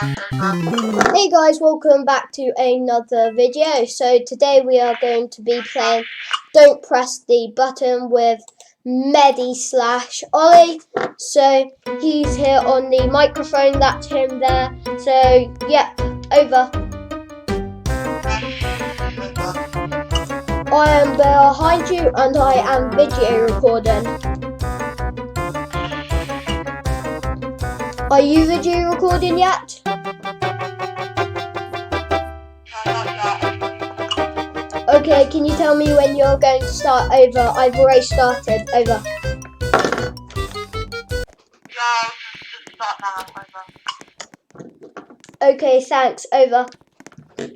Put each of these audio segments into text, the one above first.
Hey guys, welcome back to another video. So today we are going to be playing Don't Press the Button with medi-olly. So he's here on the microphone, that's him there. So yep, over. I am behind you and I am video recording. Are you video recording yet? Okay, can you tell me when you're going to start? Over. I've already started. Over. Yeah, just start now. Over. Okay, thanks. Over.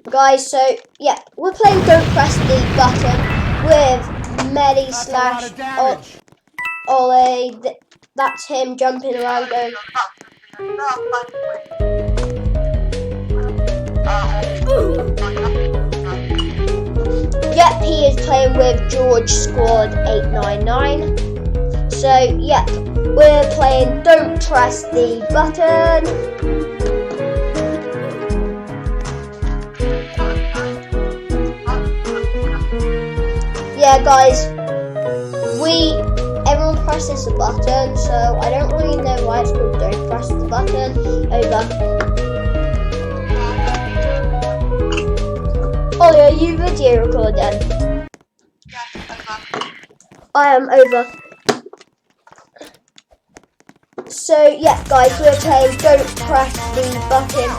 Guys, so yeah, we're playing Don't Press the Button with medi-olly. That's him jumping around going. Yep, he is playing with George Squad 899. So, yep, we're playing Don't Press the Button. Yeah, guys, everyone presses the button, so I don't really know why it's called Don't Press the Button. Over. Ollie, are you video recording? Yes, over. I am over. So yeah, guys, we're playing Don't Press the Button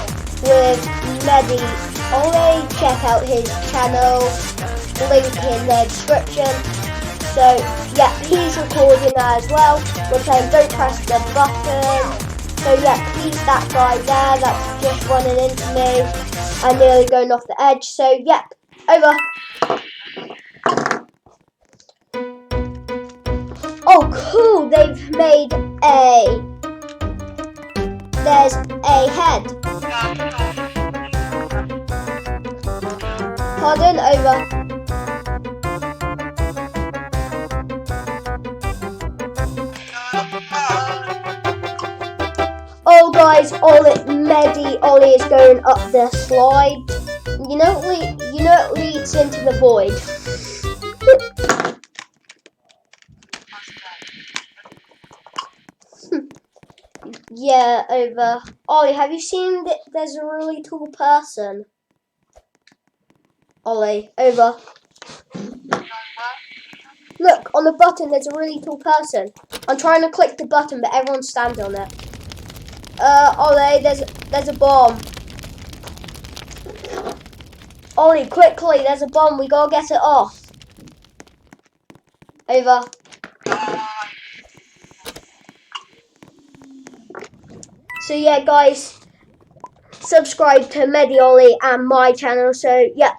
with medi-olly. Check out his channel, link in the description. So yeah, he's recording as well. We're playing Don't Press the Button. So yeah, he's that guy there that's just running into me and nearly going off the edge. So yeah, over. Oh cool, they've made there's a head. Pardon, over. Oh guys, medi-olly is going up the slide. You know it leads into the void. Yeah, over. Ollie, have you seen that there's a really tall person? Ollie, over. Look, on the button there's a really tall person. I'm trying to click the button but everyone's standing on it. Ollie, there's a bomb. Ollie, quickly, there's a bomb, we gotta get it off. Over. So yeah, guys, subscribe to medi-olly and my channel. So yep.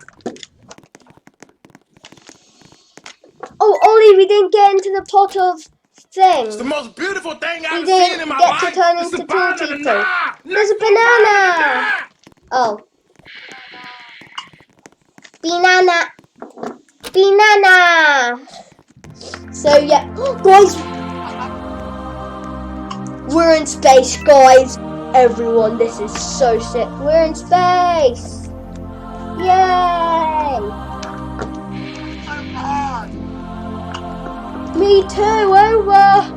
Oh, Ollie, we didn't get into the pot of thing. It's the most beautiful thing I've We seen in my didn't get life. to turn It's into a banana. There's a banana. Oh. Banana. So yeah, guys, we're in space, guys. Everyone, this is so sick. We're in space. Yay! Me too. Over.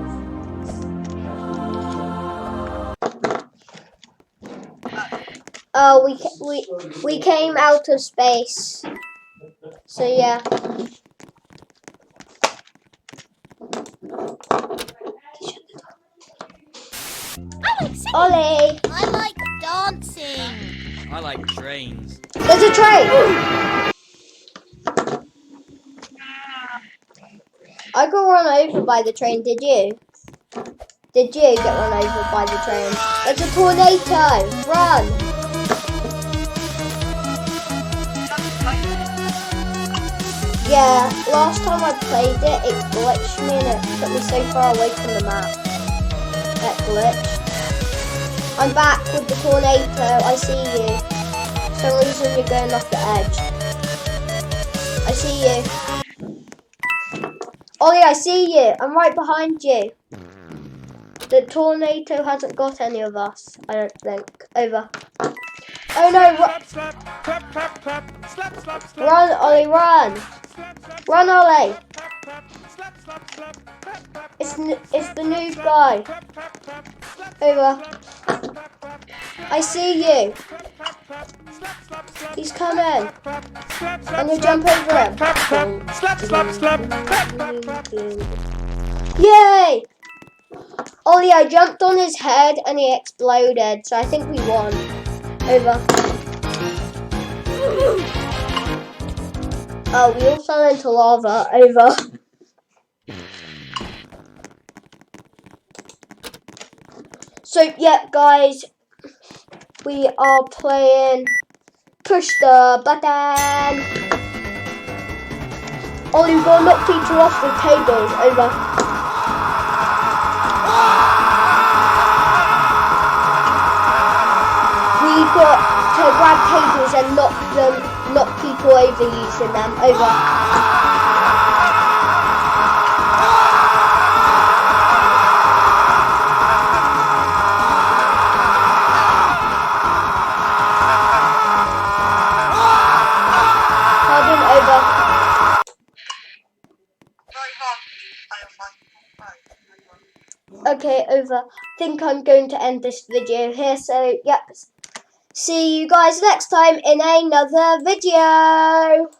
Oh, we came out of space. So yeah. Ollie! I like dancing. I like trains. There's a train! I got run over by the train, did you? Did you get run over by the train? There's a tornado! Run! Yeah, last time I played it glitched me and it took me so far away from the map. That glitched. I'm back with the tornado. I see you. For some reason you're going off the edge. I see you. Ollie, I see you. I'm right behind you. The tornado hasn't got any of us, I don't think. Over. Oh no, run, Ollie, run. Run, Ollie. It's the noob guy. Over. I see you. He's coming. I'm gonna jump over him. Yay! Ollie, I jumped on his head and he exploded, so I think we won. Over. Oh, we all fell into lava. Over. So, yeah, guys, we are playing Push the Button. Ollie, we're gonna knock people off the tables. Over. We got to grab tables and knock people over using them. Over. Pardon, over. Very hard to fail my Okay, over. I think I'm going to end this video here. So, yep. See you guys next time in another video.